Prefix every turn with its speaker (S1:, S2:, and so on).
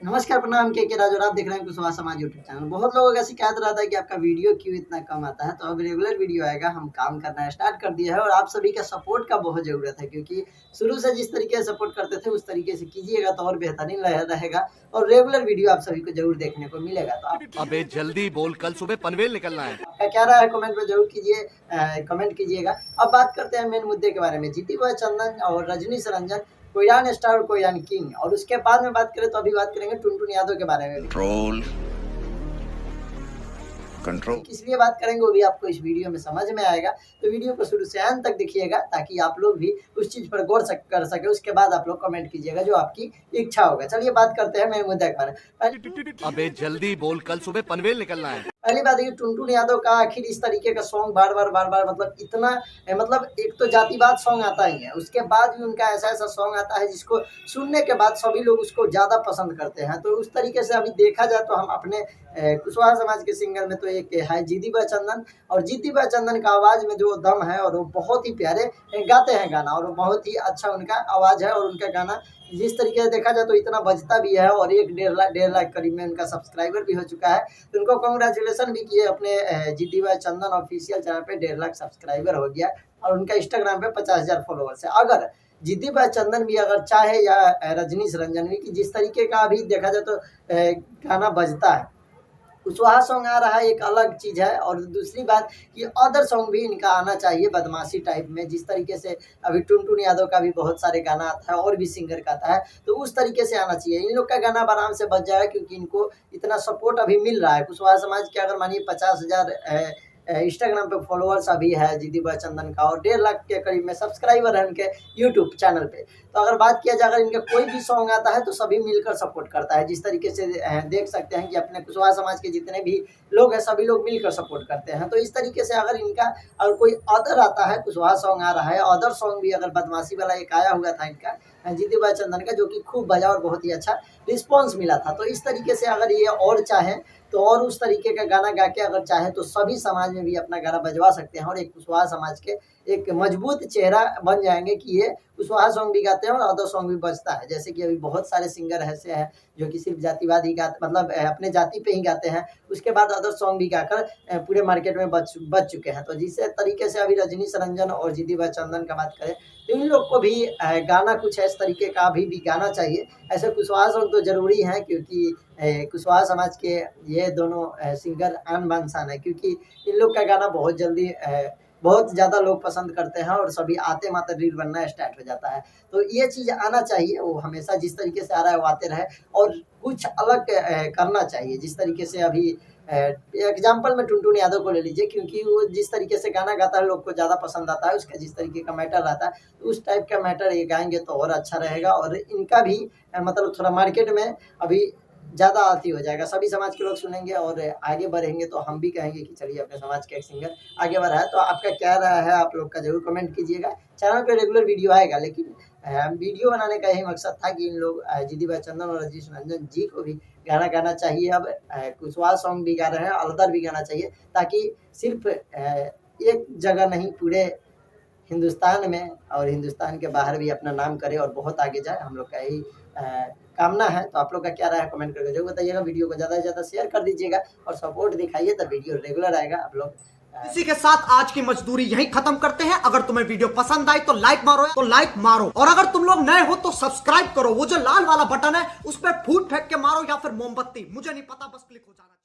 S1: नमस्कार, प्रणाम। के राज और आप देख रहे हैं कुशवाहा समाज यूट्यूब चैनल। बहुत लोगों का शिकायत रहता है कि आपका वीडियो क्यों इतना कम आता है, तो अब रेगुलर वीडियो आएगा। हम काम करना स्टार्ट कर दिया है और आप सभी का सपोर्ट का बहुत ज़रूरत है, क्योंकि शुरू से जिस तरीके से सपोर्ट करते थे उस तरीके से कीजिएगा तो और बेहतरीन रहेगा और रेगुलर वीडियो आप सभी को जरूर देखने को मिलेगा। तो आप
S2: अबे जल्दी बोल, कल सुबह पनवेल निकलना है।
S1: आपका क्या रहा है कमेंट में जरूर कीजिए, कमेंट कीजिएगा। अब बात करते हैं मेन मुद्दे के बारे में। जीती बॉय चंदन और रजनीश रंजन, कोईरान स्टार और कोईरान किंग, और उसके बाद में बात करें तो अभी बात करेंगे टुनटुन यादव के बारे में। कंट्रोल किस लिए बात करेंगे वो भी आपको इस वीडियो में समझ में आएगा, तो वीडियो को शुरू से अंत तक देखिएगा ताकि आप लोग भी उस चीज पर गौर कर सके। उसके बाद आप लोग कमेंट कीजिएगा जो आपकी इच्छा होगा। चलिए बात करते हैं मेरे मुद्दे के बारे में।
S2: अबे जल्दी बोल, कल सुबह पनवेल निकलना है।
S1: पहली बात है कि टुनटुन यादव का आखिर इस तरीके का सॉन्ग बार बार मतलब इतना, मतलब एक तो जातिवाद सॉन्ग आता ही है, उसके बाद भी उनका ऐसा सॉन्ग आता है जिसको सुनने के बाद सभी लोग उसको ज़्यादा पसंद करते हैं। तो उस तरीके से अभी देखा जाए तो हम अपने कुशवाहा समाज के सिंगर में तो एक है जीती बॉय चंदन, और जीती बॉय चंदन का आवाज़ में जो दम है और वो बहुत ही प्यारे गाते हैं गाना, और बहुत ही अच्छा उनका आवाज़ है। और उनका गाना जिस तरीके से देखा जाए तो इतना बजता भी है, और 1-1.5 लाख करीब में उनका सब्सक्राइबर भी हो चुका है। तो उनको कांग्रेचुलेसन भी किए अपने जीती बॉय चंदन ऑफिशियल चैनल पे 1.5 लाख सब्सक्राइबर हो गया, और उनका इंस्टाग्राम पे 50,000 फॉलोअर्स है। अगर जीती बॉय चंदन भी अगर चाहे या रजनीश रंजन भी, कि जिस तरीके का अभी देखा जाए तो गाना बजता है, कुशवाहा सॉन्ग आ रहा है एक अलग चीज़ है। और दूसरी बात कि अदर सॉन्ग भी इनका आना चाहिए बदमाशी टाइप में, जिस तरीके से अभी टुनटुन यादव का भी बहुत सारे गाना आता है और भी सिंगर का आता है, तो उस तरीके से आना चाहिए। इन लोग का गाना आराम से बच जाएगा क्योंकि इनको इतना सपोर्ट अभी मिल रहा है। कुशवाहा समाज के अगर मानिए 50,000 इंस्टाग्राम पे फॉलोअर्स अभी है जीती बॉय चंदन का, और 1.5 लाख के करीब में सब्सक्राइबर है उनके यूट्यूब चैनल पे। तो अगर बात किया जाए, अगर इनका कोई भी सॉन्ग आता है तो सभी मिलकर सपोर्ट करता है। जिस तरीके से देख सकते हैं कि अपने कुशवाहा समाज के जितने भी लोग हैं सभी लोग मिलकर सपोर्ट करते हैं। तो इस तरीके से अगर इनका अगर कोई अदर आता है, कुशवाहा सॉन्ग आ रहा है, अदर सॉन्ग भी अगर बदमाशी वाला एक आया हुआ था इनका जीती बॉय चंदन का, जो कि खूब बजा और बहुत ही अच्छा रिस्पॉन्स मिला था। तो इस तरीके से अगर ये और चाहे तो और उस तरीके का गाना गा के अगर चाहे तो सभी समाज में भी अपना गाना बजवा सकते हैं, और एक कुशवाहा समाज के एक मजबूत चेहरा बन जाएंगे कि ये कुशवाहा सॉन्ग भी गाते हैं और अदर सॉन्ग भी बजता है। जैसे कि अभी बहुत सारे सिंगर ऐसे हैं जो कि सिर्फ जातिवाद ही गाते, मतलब अपने जाति पे ही गाते हैं, उसके बाद अदर सॉन्ग भी गाकर पूरे मार्केट में बज चुके हैं। तो जिस तरीके से अभी रजनीश रंजन और जीती बॉय चंदन का बात करें तो इन लोग को भी गाना कुछ इस तरीके का अभी भी गाना चाहिए। ऐसे कुशवाहा सॉन्ग तो जरूरी है, क्योंकि कुशवाहा समाज के ये दोनों सिंगर आन बान शान है, क्योंकि इन लोग का गाना बहुत जल्दी बहुत ज़्यादा लोग पसंद करते हैं और सभी आते मात्र रील बनना स्टार्ट हो जाता है। तो ये चीज़ आना चाहिए, वो हमेशा जिस तरीके से आ रहा है वो आते रहे, और कुछ अलग करना चाहिए। जिस तरीके से अभी एग्जाम्पल में टुनटुन यादव को ले लीजिए, क्योंकि वो जिस तरीके से गाना गाता है लोग को ज़्यादा पसंद आता है, उसका जिस तरीके का मैटर रहता है, तो उस टाइप का मैटर ये गाएंगे तो और अच्छा रहेगा। और इनका भी मतलब थोड़ा मार्केट में अभी ज़्यादा आती हो जाएगा, सभी समाज के लोग सुनेंगे और आगे बढ़ेंगे। तो हम भी कहेंगे कि चलिए अपने समाज का एक सिंगर आगे बढ़ा है। तो आपका क्या राय है आप लोग का जरूर कमेंट कीजिएगा। चैनल पे रेगुलर वीडियो आएगा, लेकिन वीडियो बनाने का यही मकसद था कि इन लोग जीती बॉय चंदन और रजनीश रंजन जी को भी गाना गाना चाहिए। अब कुशवाहा सॉन्ग भी गा रहे हैं, अदर भी गाना चाहिए, ताकि सिर्फ एक जगह नहीं पूरे हिंदुस्तान में और हिंदुस्तान के बाहर भी अपना नाम करे और बहुत आगे जाए। हम लोग का यही कामना है। तो आप लोग का क्या राय है कमेंट करके जरूर बताइएगा। वीडियो को ज़्यादा से ज़्यादा शेयर कर दीजिएगा और सपोर्ट दिखाइए, तब वीडियो रेगुलर आएगा। आप लोग
S3: इसी के साथ आज की मजदूरी यहीं खत्म करते हैं। अगर तुम्हें वीडियो पसंद आई तो लाइक मारो, और अगर तुम लोग नए हो तो सब्सक्राइब करो। वो जो लाल वाला बटन है उस पर फूट फेंक के मारो या फिर मोमबत्ती, मुझे नहीं पता, बस क्लिक हो जाना।